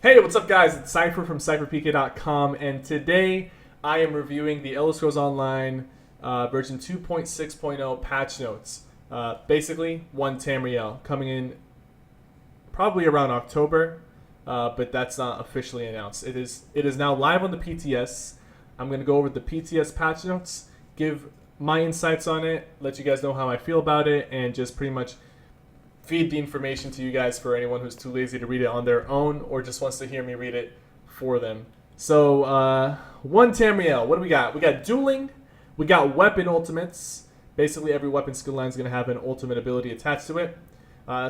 Hey, what's up, guys? It's Cypher from CypherPK.com, and today I am reviewing the Elder Scrolls Online version 2.6.0 patch notes. Basically, one Tamriel coming in probably around October, but that's not officially announced. It is now live on the PTS. I'm going to go over the PTS patch notes, give my insights on it, let you guys know how I feel about it, and just pretty much feed the information to you guys for anyone who's too lazy to read it on their own or just wants to hear me read it for them. So, one Tamriel. What do we got? We got dueling. We got weapon ultimates. Basically, every weapon skill line is going to have an ultimate ability attached to it.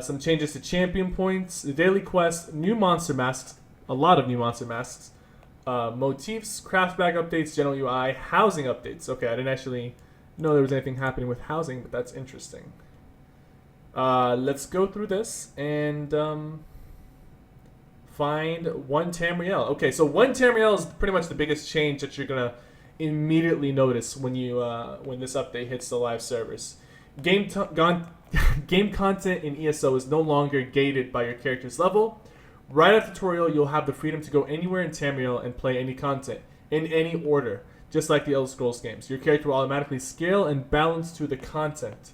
Some changes to champion points, the daily quest, new monster masks, a lot of new monster masks, motifs, craft bag updates, general UI, housing updates. Okay, I didn't actually know there was anything happening with housing, but that's interesting. Let's go through this and find one Tamriel. Okay, so one Tamriel is pretty much the biggest change that you're gonna immediately notice when you when this update hits the live servers. Game content in ESO is no longer gated by your character's level. Right after tutorial, you'll have the freedom to go anywhere in Tamriel and play any content in any order, just like the Elder Scrolls games. Your character will automatically scale and balance to the content.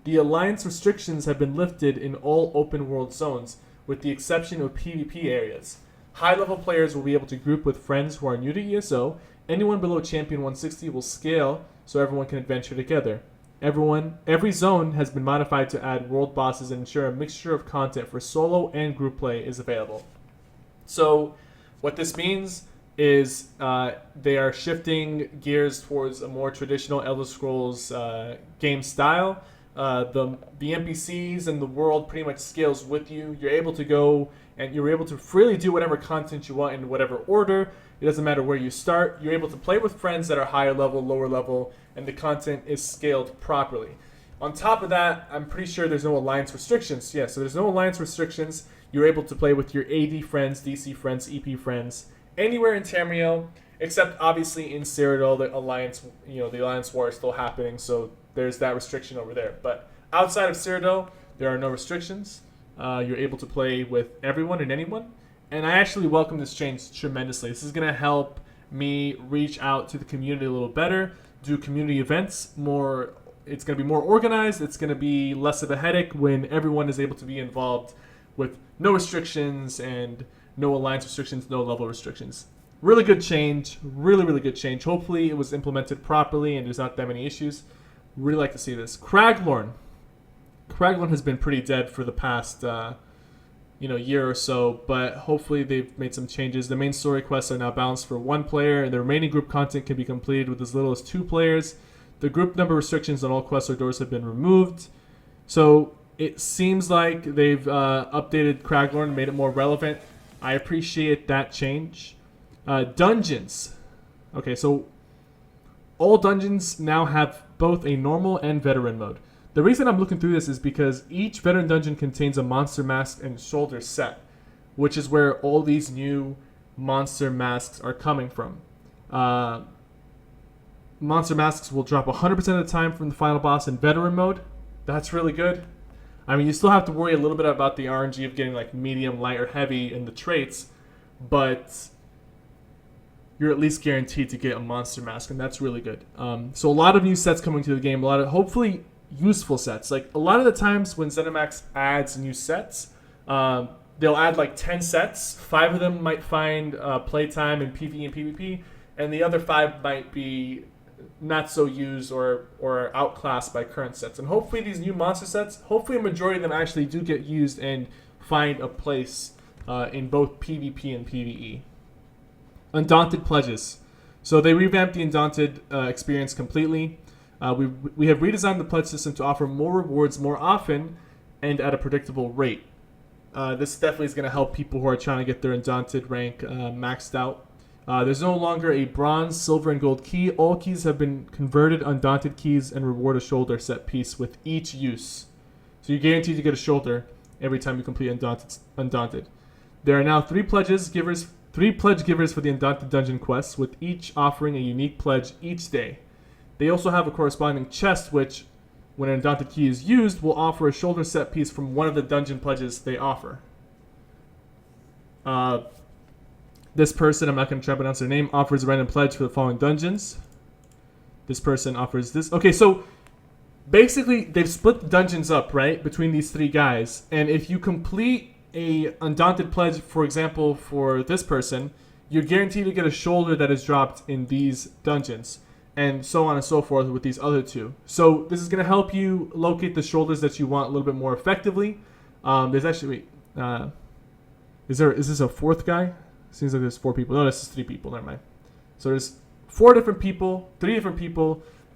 The Alliance restrictions have been lifted in all open world zones, with the exception of PvP areas. High-level players will be able to group with friends who are new to ESO. Anyone below Champion 160 will scale so everyone can adventure together. Every zone has been modified to add world bosses and ensure a mixture of content for solo and group play is available. So, what this means is they are shifting gears towards a more traditional Elder Scrolls game style. The NPCs and the world pretty much scales with you. You're able to go and you're able to freely do whatever content you want in whatever order. It doesn't matter where you start. You're able to play with friends that are higher level, lower level, and the content is scaled properly. On top of that, I'm pretty sure there's no alliance restrictions. Yeah, so there's no alliance restrictions. You're able to play with your AD friends, DC friends, EP friends, anywhere in Tamriel, except obviously in Cyrodiil, the alliance war is still happening, so there's that restriction over there. But outside of Cyrodiil, there are no restrictions. You're able to play with everyone and anyone. And I actually welcome this change tremendously. This is going to help me reach out to the community a little better, do community events more. It's going to be more organized. It's going to be less of a headache when everyone is able to be involved with no restrictions and no alliance restrictions, no level restrictions. Really good change. Really, really good change. Hopefully it was implemented properly and there's not that many issues. Really like to see this. Craglorn has been pretty dead for the past year or so, but hopefully they've made some changes. The main story quests are now balanced for one player, and the remaining group content can be completed with as little as 2 players. The group number restrictions on all quests or doors have been removed. So it seems like they've updated Craglorn, made it more relevant. I appreciate that change. Dungeons. Okay, so all dungeons now have both a normal and veteran mode. The reason I'm looking through this is because each veteran dungeon contains a monster mask and shoulder set, which is where all these new monster masks are coming from. Monster masks will drop 100% of the time from the final boss in veteran mode. That's really good. I mean, you still have to worry a little bit about the RNG of getting like medium, light, or heavy in the traits, but you're at least guaranteed to get a monster mask, and that's really good. So a lot of new sets coming to the game, a lot of hopefully useful sets. Like a lot of the times when ZeniMax adds new sets, they'll add like 10 sets. 5 of them might find playtime in PvE and PvP, and the other 5 might be not so used or outclassed by current sets. And hopefully these new monster sets, hopefully a majority of them actually do get used and find a place in both PvP and PvE. Undaunted Pledges. So they revamped the Undaunted experience completely. We have redesigned the pledge system to offer more rewards more often and at a predictable rate. This definitely is going to help people who are trying to get their Undaunted rank maxed out. There's no longer a bronze, silver, and gold key. All keys have been converted Undaunted keys and reward a shoulder set piece with each use. So you're guaranteed to get a shoulder every time you complete Undaunted. There are now 3 pledge givers for the Undaunted dungeon quests, with each offering a unique pledge each day. They also have a corresponding chest, which, when an Undaunted key is used, will offer a shoulder set piece from one of the dungeon pledges they offer. This person, I'm not going to try to pronounce their name, offers a random pledge for the following dungeons. This person offers this. Okay, so basically they've split the dungeons up, right, between these three guys. And if you complete a Undaunted Pledge, for example, for this person, you're guaranteed to get a shoulder that is dropped in these dungeons. And so on and so forth with these other two. So this is going to help you locate the shoulders that you want a little bit more effectively. There's actually, is this a fourth guy? Seems like there's 4 people. No, this is 3 people. Never mind. So there's 3 different people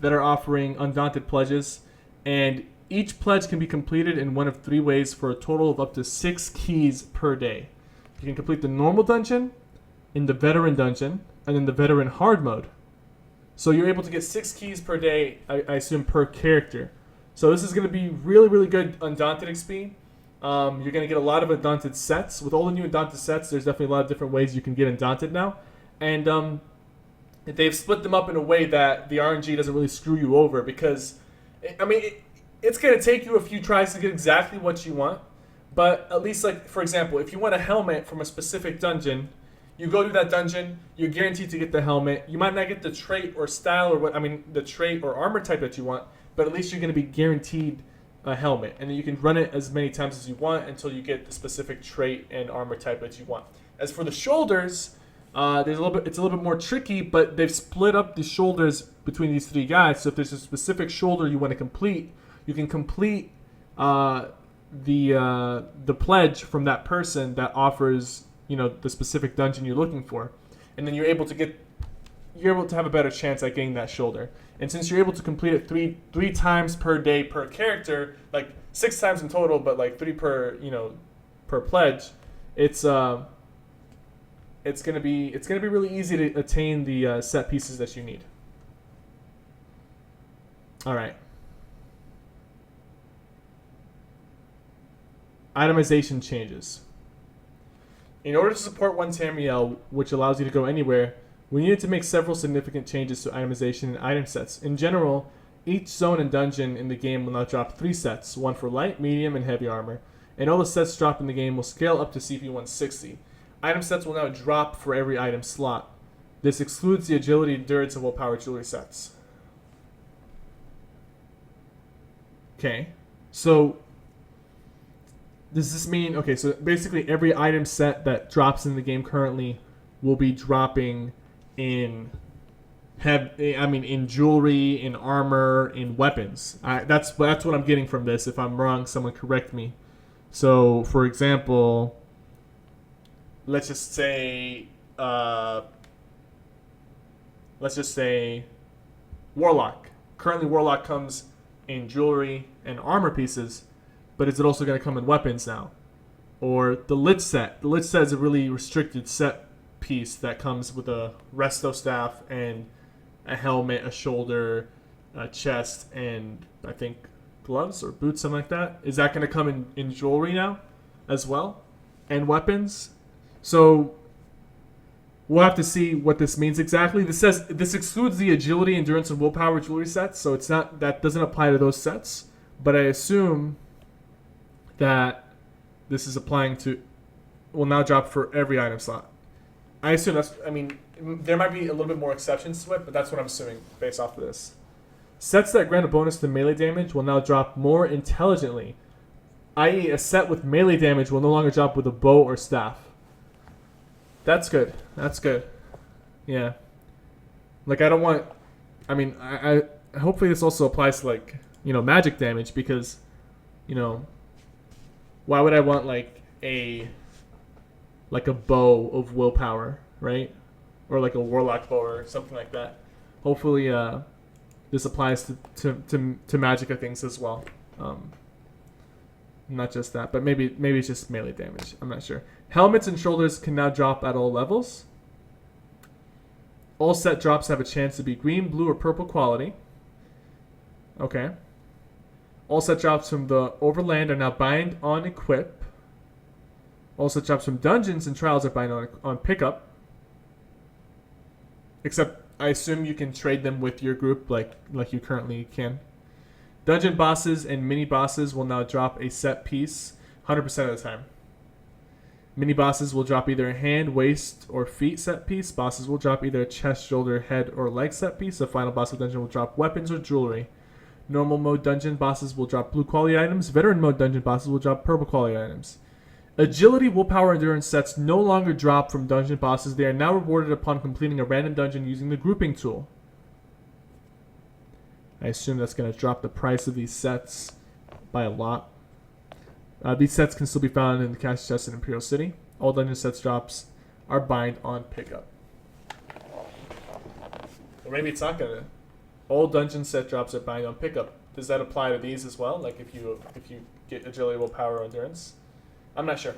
that are offering Undaunted Pledges. And each pledge can be completed in one of 3 ways for a total of up to 6 keys per day. You can complete the normal dungeon, in the veteran dungeon, and in the veteran hard mode. So you're able to get 6 keys per day, I assume, per character. So this is going to be really, really good Undaunted XP. You're going to get a lot of Undaunted sets. With all the new Undaunted sets, there's definitely a lot of different ways you can get Undaunted now. And they've split them up in a way that the RNG doesn't really screw you over. Because, I mean, it's going to take you a few tries to get exactly what you want. But at least, like, for example, if you want a helmet from a specific dungeon, you go to that dungeon, you're guaranteed to get the helmet. You might not get the trait or style or the trait or armor type that you want, but at least you're going to be guaranteed a helmet. And then you can run it as many times as you want until you get the specific trait and armor type that you want. As for the shoulders, it's a little bit more tricky, but they've split up the shoulders between these 3 guys. So if there's a specific shoulder you want to complete, you can complete the pledge from that person that offers, you know, the specific dungeon you're looking for, and then you're able to have a better chance at getting that shoulder. And since you're able to complete it three times per day per character, like 6 times in total, but like 3 per pledge, it's gonna be really easy to attain the set pieces that you need. All right. Itemization changes. In order to support one Tamriel, which allows you to go anywhere, we needed to make several significant changes to itemization and item sets. In general, each zone and dungeon in the game will now drop 3 sets, one for light, medium, and heavy armor, and all the sets dropped in the game will scale up to CP 160. Item sets will now drop for every item slot. This excludes the agility, endurance, and willpower jewelry sets. Okay, so does this mean, okay, so basically every item set that drops in the game currently will be dropping in jewelry, in armor, in weapons. That's what I'm getting from this. If I'm wrong, someone correct me. So, for example, let's just say Warlock. Currently, Warlock comes in jewelry and armor pieces, but is it also going to come in weapons now? Or the Lich set. The Lich set is a really restricted set piece that comes with a resto staff and a helmet, a shoulder, a chest, and I think gloves or boots, something like that. Is that going to come in jewelry now as well? And weapons? So we'll have to see what this means exactly. This says this excludes the agility, endurance, and willpower jewelry sets, so that doesn't apply to those sets. But I assume that this is applying to, will now drop for every item slot. I assume there might be a little bit more exceptions to it, but that's what I'm assuming based off of this. Sets that grant a bonus to melee damage will now drop more intelligently, i.e. a set with melee damage will no longer drop with a bow or staff. That's good. Yeah. Like, I hopefully this also applies to, like, magic damage, because, why would I want, like a bow of willpower, right? Or like a warlock bow or something like that. Hopefully this applies to magic things as well. Not just that, but maybe it's just melee damage. I'm not sure. Helmets and shoulders can now drop at all levels. All set drops have a chance to be green, blue, or purple quality. Okay. All set drops from the Overland are now bind on equip. All set drops from dungeons and trials are bind on pickup. Except I assume you can trade them with your group like you currently can. Dungeon bosses and mini bosses will now drop a set piece 100% of the time. Mini bosses will drop either a hand, waist, or feet set piece. Bosses will drop either a chest, shoulder, head, or leg set piece. The final boss of the dungeon will drop weapons or jewelry. Normal mode dungeon bosses will drop blue quality items. Veteran mode dungeon bosses will drop purple quality items. Agility, willpower, endurance sets no longer drop from dungeon bosses. They are now rewarded upon completing a random dungeon using the grouping tool. I assume that's going to drop the price of these sets by a lot. These sets can still be found in the cash chest in Imperial City. All dungeon sets drops are bind on pickup. Or maybe it's not going to. All dungeon set drops are bind on pickup. Does that apply to these as well? Like if you get agility, willpower, or endurance? I'm not sure.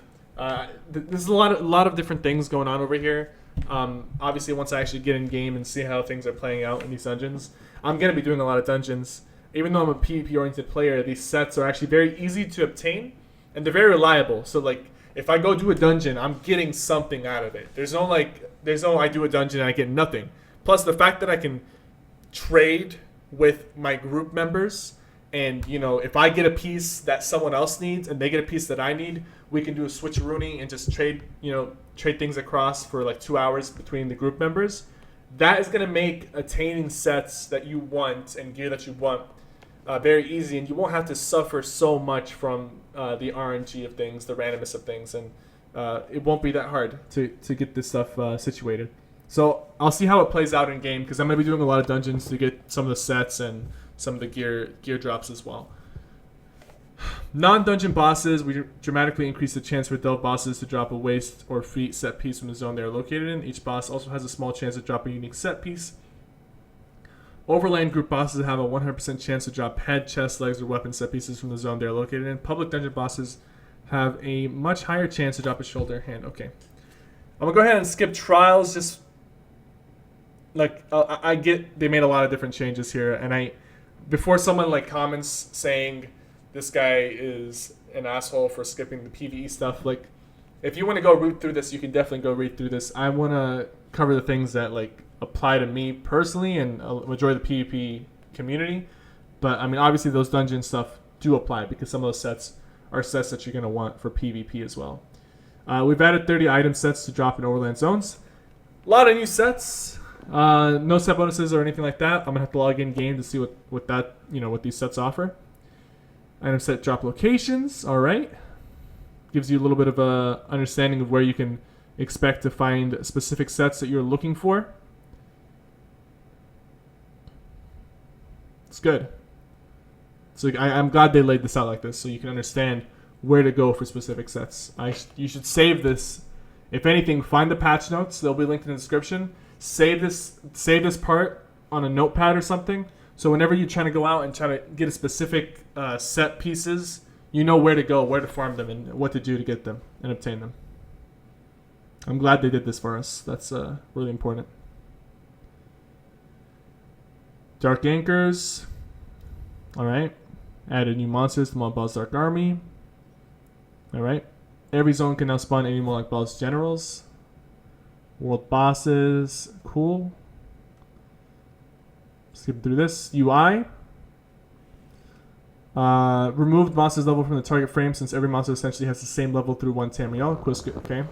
There's a lot of different things going on over here. Obviously, once I actually get in game and see how things are playing out in these dungeons, I'm gonna be doing a lot of dungeons. Even though I'm a PvP-oriented player, these sets are actually very easy to obtain, and they're very reliable. So like, if I go do a dungeon, I'm getting something out of it. There's no I do a dungeon and I get nothing. Plus the fact that I can trade with my group members. And, if I get a piece that someone else needs and they get a piece that I need, we can do a switcheroonie and just trade things across for like 2 hours between the group members. That is going to make attaining sets that you want and gear that you want very easy. And you won't have to suffer so much from the RNG of things, the randomness of things. And it won't be that hard to get this stuff situated. So I'll see how it plays out in game because I'm going to be doing a lot of dungeons to get some of the sets and some of the gear drops as well. Non-dungeon bosses, we dramatically increase the chance for delve bosses to drop a waist or feet set piece from the zone they are located in. Each boss also has a small chance to drop a unique set piece. Overland group bosses have a 100% chance to drop head, chest, legs, or weapon set pieces from the zone they are located in. Public dungeon bosses have a much higher chance to drop a shoulder, hand. Okay. I'm going to go ahead and skip trials. Just like I get they made a lot of different changes here, and before someone like comments saying this guy is an asshole for skipping the PvE stuff, like if you want to go read through this, you can definitely go read through this. I want to cover the things that like apply to me personally and a majority of the PvP community. But I mean, obviously those dungeon stuff do apply because some of those sets are sets that you're going to want for PvP as well. We've added 30 item sets to drop in Overland zones. A lot of new sets. No set bonuses or anything like that. I'm gonna have to log in game to see what these sets offer. Item set drop locations. All right, gives you a little bit of a understanding of where you can expect to find specific sets that you're looking for. It's good. So I'm glad they laid this out like this so you can understand where to go for specific sets. You should save this. If anything, find the patch notes. They'll be linked in the description. Save this part on a notepad or something. So whenever you're trying to go out and try to get a specific set pieces, you know where to go, where to farm them, and what to do to get them and obtain them. I'm glad they did this for us. That's really important. Dark Anchors. All right. Added new monsters to Monbal's Dark Army. All right. Every zone can now spawn any more like Bal's Generals. World bosses, cool. Skip through this. UI. Removed monster's level from the target frame since every monster essentially has the same level through one Tamriel. Okay.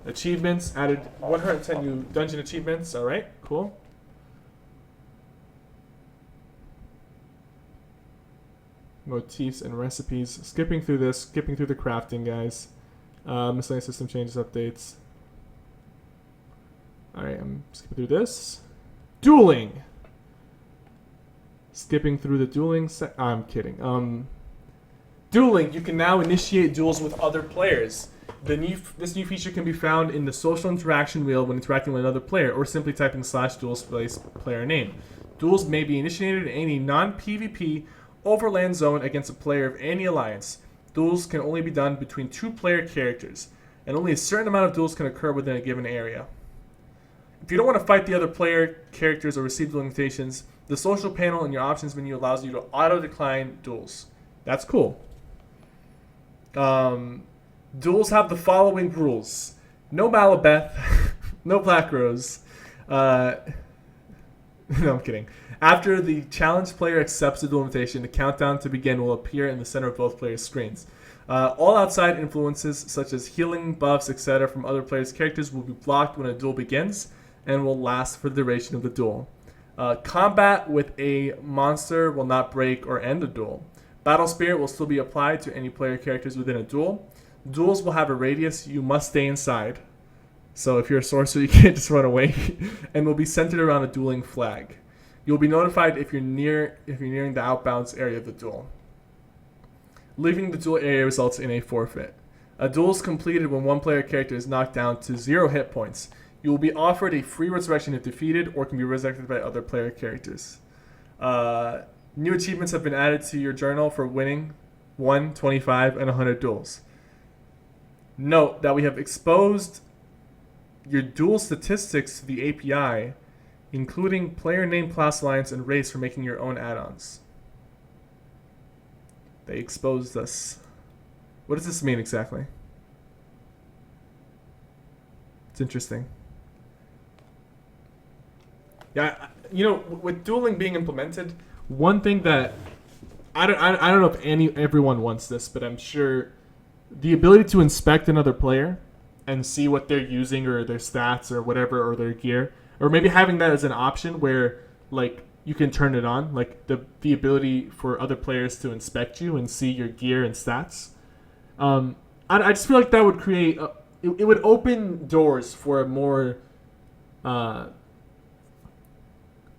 Achievements. Added 110 new dungeon achievements. Alright, cool. Motifs and recipes. Skipping through this. Skipping through the crafting, guys. Miscellaneous system changes, updates. Alright, I'm skipping through this. Dueling! Skipping through the dueling I'm kidding. Dueling, you can now initiate duels with other players. This new feature can be found in the social interaction wheel when interacting with another player, or simply typing /duel space player name. Duels may be initiated in any non-PvP Overland zone against a player of any alliance. Duels can only be done between 2 player characters, and only a certain amount of duels can occur within a given area. If you don't want to fight the other player characters or receive duel invitations, the social panel in your options menu allows you to auto-decline duels. That's cool. Duels have the following rules. No Malabeth, no Black Rose. No, I'm kidding. After the challenged player accepts the duel invitation, the countdown to begin will appear in the center of both players' screens. All outside influences, such as healing, buffs, etc., from other players' characters, will be blocked when a duel begins and will last for the duration of the duel. Combat with a monster will not break or end the duel. Battle Spirit will still be applied to any player characters within a duel. Duels will have a radius. You must stay inside. So if you're a sorcerer, you can't just run away. And will be centered around a dueling flag. You'll be notified if you're nearing the outbounds area of the duel. Leaving the duel area results in a forfeit. A duel is completed when one player character is knocked down to 0 hit points. You will be offered a free resurrection if defeated, or can be resurrected by other player characters. New achievements have been added to your journal for winning 1, 25, and 100 duels. Note that we have exposed your duel statistics to the API, including player name, class alliance, and race for making your own add-ons. They exposed us. What does this mean exactly? It's interesting. Yeah, with dueling being implemented, one thing that I don't know if everyone wants this, but I'm sure the ability to inspect another player and see what they're using or their stats or whatever or their gear, or maybe having that as an option where like you can turn it on, like the ability for other players to inspect you and see your gear and stats. I just feel like that would create it would open doors for a more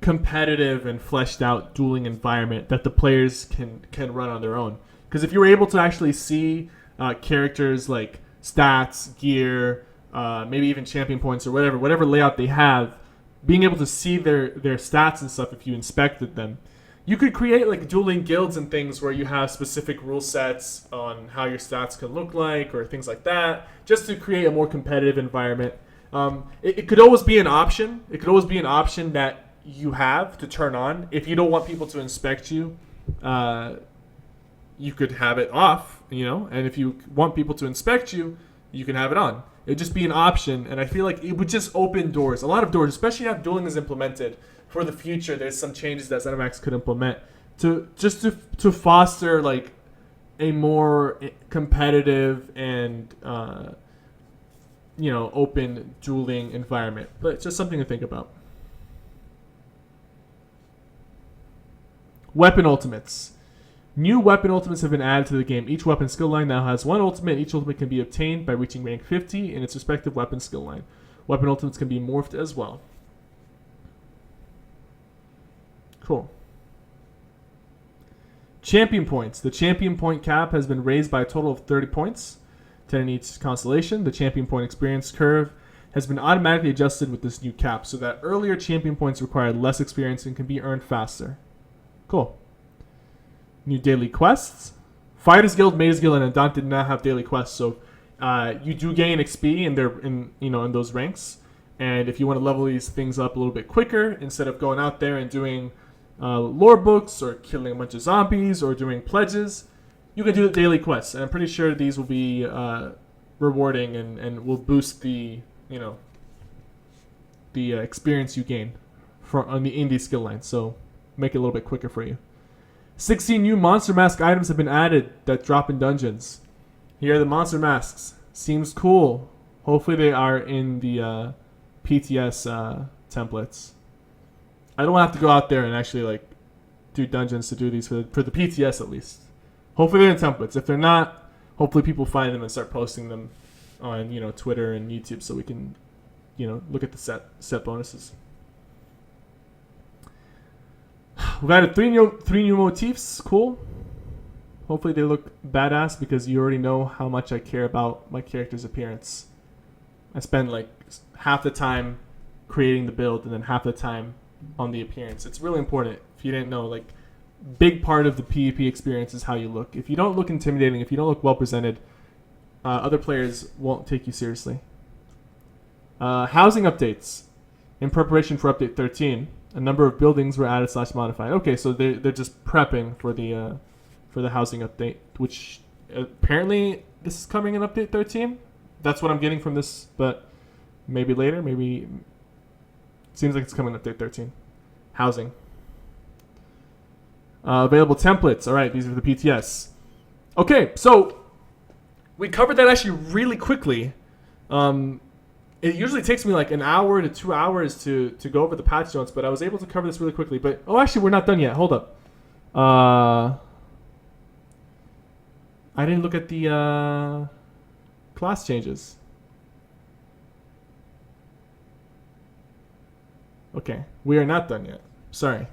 competitive and fleshed out dueling environment that the players can run on their own. Because if you were able to actually see characters like stats, gear, maybe even champion points or whatever layout they have, being able to see their stats and stuff if you inspected them, you could create like dueling guilds and things where you have specific rule sets on how your stats can look like or things like that, just to create a more competitive environment. It could always be an option. It could always be an option that you have to turn on. If you don't want people to inspect you, you could have it off, and if you want people to inspect you, you can have it on. It'd just be an option, and I feel like it would just open doors, a lot of doors, especially if dueling is implemented for the future. There's some changes that ZeniMax could implement to foster like a more competitive and open dueling environment. But it's just something to think about. Weapon ultimates. New weapon ultimates have been added to the game. Each weapon skill line now has one ultimate. Each ultimate can be obtained by reaching rank 50 in its respective weapon skill line. Weapon ultimates can be morphed as well. Cool. Champion points. The champion point cap has been raised by a total of 30 points, 10 in each constellation. The champion point experience curve has been automatically adjusted with this new cap so that earlier champion points required less experience and can be earned faster. Cool. New daily quests. Fighters Guild, Mages Guild, and Undaunted did not have daily quests, so you do gain XP in those ranks. And if you want to level these things up a little bit quicker, instead of going out there and doing lore books or killing a bunch of zombies or doing pledges, you can do the daily quests. And I'm pretty sure these will be rewarding and will boost the experience you gain on the indie skill line. So make it a little bit quicker for you. 16 new monster mask items have been added that drop in dungeons. Here are the monster masks. Seems cool. Hopefully they are in the PTS templates. I don't have to go out there and actually do dungeons to do these for the PTS at least. Hopefully they're in templates. If they're not, hopefully people find them and start posting them on Twitter and YouTube so we can look at the set bonuses. We've added three new motifs. Cool. Hopefully they look badass because you already know how much I care about my character's appearance. I spend half the time creating the build and then half the time on the appearance. It's really important. If you didn't know, big part of the PvP experience is how you look. If you don't look intimidating, if you don't look well presented, other players won't take you seriously. Housing updates. In preparation for update 13, a number of buildings were added / modified. Okay, so they're just prepping for the housing update, which apparently this is coming in update 13. That's what I'm getting from this, but maybe later. Maybe seems like it's coming in update 13. Housing. Available templates. All right, these are the PTS. Okay, so we covered that actually really quickly. It usually takes me like an hour to 2 hours to go over the patch notes, but I was able to cover this really quickly. But actually, we're not done yet. Hold up. I didn't look at the class changes. Okay, we are not done yet. Sorry.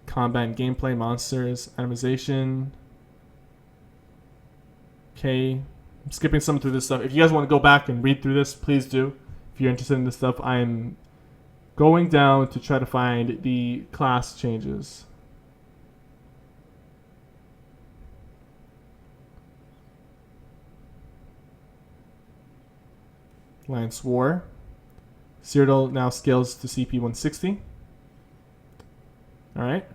Combat and gameplay, monsters, itemization. Okay, I'm skipping some through this stuff. If you guys want to go back and read through this, please do. If you're interested in this stuff, I'm going down to try to find the class changes. Lance War. Cyrodiil now scales to CP 160. Alright.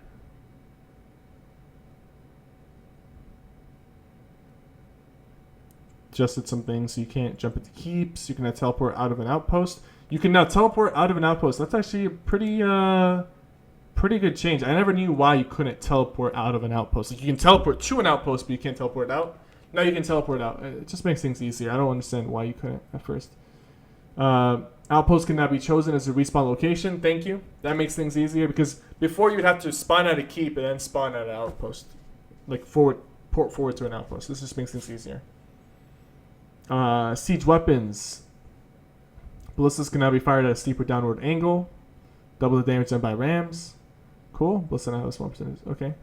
Adjusted some things so you can't jump into keeps. You can now teleport out of an outpost. You can now teleport out of an outpost. That's actually a pretty good change. I never knew why you couldn't teleport out of an outpost. Like you can teleport to an outpost, but you can't teleport out. Now you can teleport out. It just makes things easier. I don't understand why you couldn't at first. Outpost can now be chosen as a respawn location. Thank you. That makes things easier because before you'd have to spawn at a keep and then spawn at an outpost. Like port forward to an outpost. This just makes things easier. Siege weapons. Ballistas can now be fired at a steeper downward angle. Double the damage done by rams. Cool. Ballista now has 1%. Okay.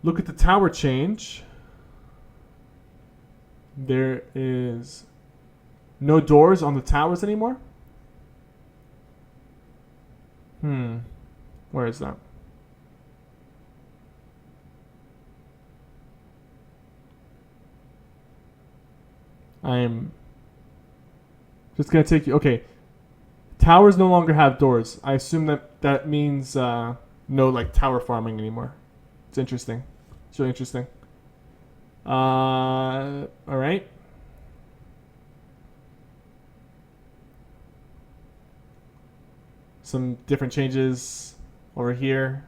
Look at the tower change. There is no doors on the towers anymore. Where is that? I'm just going to take you... Okay. Towers no longer have doors. I assume that means no like tower farming anymore. It's interesting. It's really interesting. Alright. Some different changes over here.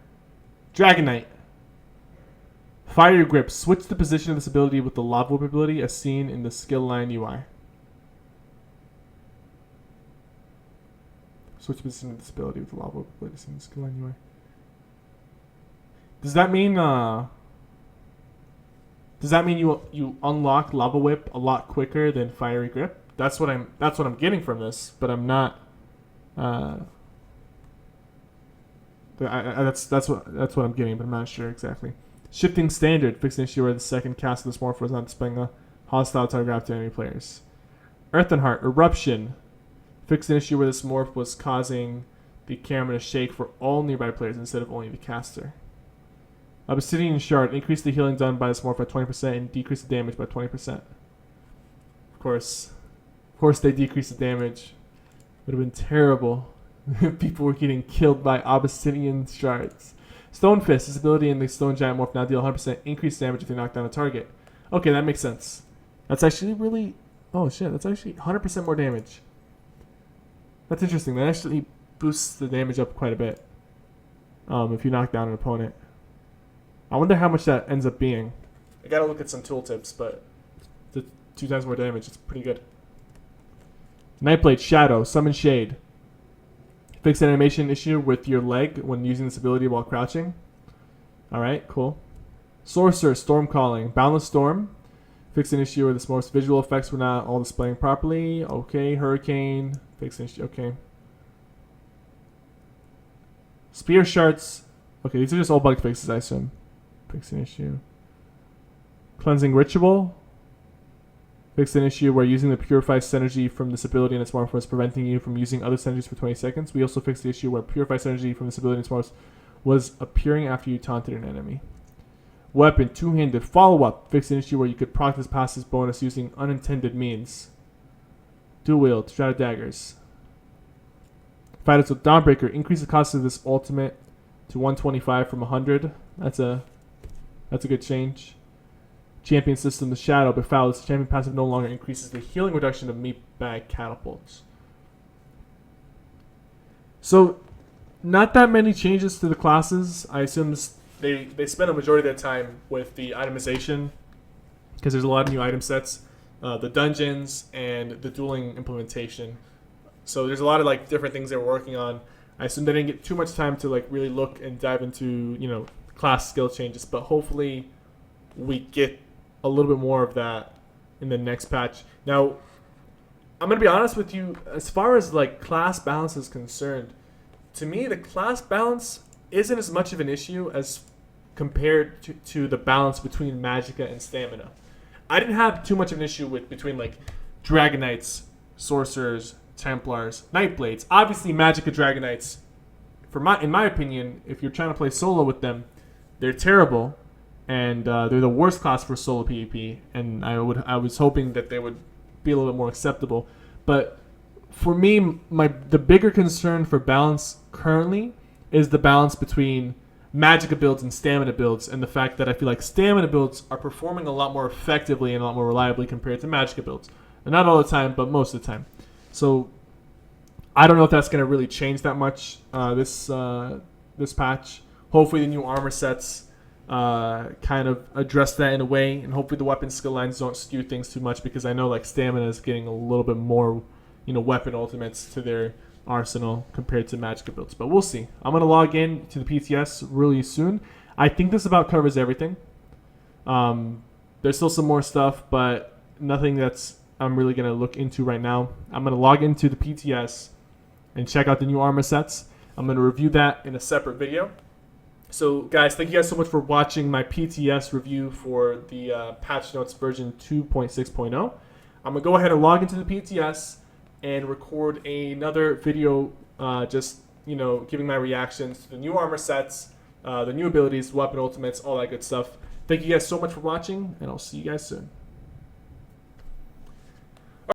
Dragon Knight. Fire Grip. Switch the position of this ability with the Lava Whip ability as seen in the skill line UI. Switch the position of this ability with the Lava Whip ability as seen in the skill line UI. Does that mean you unlock Lava Whip a lot quicker than Fiery Grip? That's what I'm getting from this, but I'm not. That's what I'm getting, but I'm not sure exactly. Shifting Standard. Fix an issue where the second cast of this morph was not displaying a hostile telegraph to enemy players. Earthenheart. Eruption. Fix an issue where this morph was causing the camera to shake for all nearby players instead of only the caster. Obsidian Shard. Increase the healing done by this morph by 20% and decrease the damage by 20%. Of course they decrease the damage. Would have been terrible if people were getting killed by Obsidian Shards. Stone Fist. This ability in the Stone Giant morph now deal 100% increased damage if you knock down a target. Okay, that makes sense. That's actually really... Oh shit, that's actually 100% more damage. That's interesting. That actually boosts the damage up quite a bit. If you knock down an opponent. I wonder how much that ends up being. I gotta look at some tooltips, but the 2 times more damage, it's pretty good. Nightblade Shadow. Summon Shade. Fix an animation issue with your leg when using this ability while crouching. Alright, cool. Sorcerer, Storm Calling. Boundless Storm. Fix an issue where the most visual effects were not all displaying properly. Okay, Hurricane. Fix an issue. Okay. Spear Shards. Okay, these are just all bug fixes, I assume. Fix an issue. Cleansing Ritual. Fix an issue where using the Purify Synergy from this ability in its morph was preventing you from using other synergies for 20 seconds. We also fixed the issue where Purify Synergy from this ability in its morph was appearing after you taunted an enemy. Weapon, Two-Handed Follow-Up. Fix an issue where you could proc this passive bonus using unintended means. Dual Wield, Shadow Daggers. Fighters with Dawnbreaker. Increase the cost of this ultimate to 125 from 100. That's a good change. Champion System, the Shadow Befouled. This champion passive no longer increases the healing reduction of meat bag catapults. So, not that many changes to the classes. I assume they spend a majority of their time with the itemization because there's a lot of new item sets, the dungeons, and the dueling implementation. So there's a lot of like different things they're working on. I assume they didn't get too much time to like really look and dive into class skill changes, but hopefully we get a little bit more of that in the next patch. Now, I'm gonna be honest with you. As far as like class balance is concerned, to me the class balance isn't as much of an issue as compared to the balance between Magicka and Stamina. I didn't have too much of an issue between like Dragon Knights, Sorcerers, Templars, Nightblades. Obviously, Magicka Dragon Knights, in my opinion, if you're trying to play solo with them, they're terrible, and they're the worst class for solo PvP. And I was hoping that they would be a little bit more acceptable. But for me, the bigger concern for balance currently is the balance between Magicka builds and Stamina builds, and the fact that I feel like Stamina builds are performing a lot more effectively and a lot more reliably compared to Magicka builds. And not all the time, but most of the time. So I don't know if that's going to really change that much this patch. Hopefully the new armor sets kind of address that in a way, and hopefully the weapon skill lines don't skew things too much, because I know like Stamina is getting a little bit more weapon ultimates to their arsenal compared to Magicka builds. But we'll see. I'm going to log in to the PTS really soon. I think this about covers everything. There's still some more stuff, but nothing that's I'm really going to look into right now. I'm going to log into the PTS and check out the new armor sets. I'm going to review that in a separate video. So, guys, thank you guys so much for watching my PTS review for the patch notes version 2.6.0. I'm going to go ahead and log into the PTS and record another video just, giving my reactions to the new armor sets, the new abilities, weapon ultimates, all that good stuff. Thank you guys so much for watching, and I'll see you guys soon.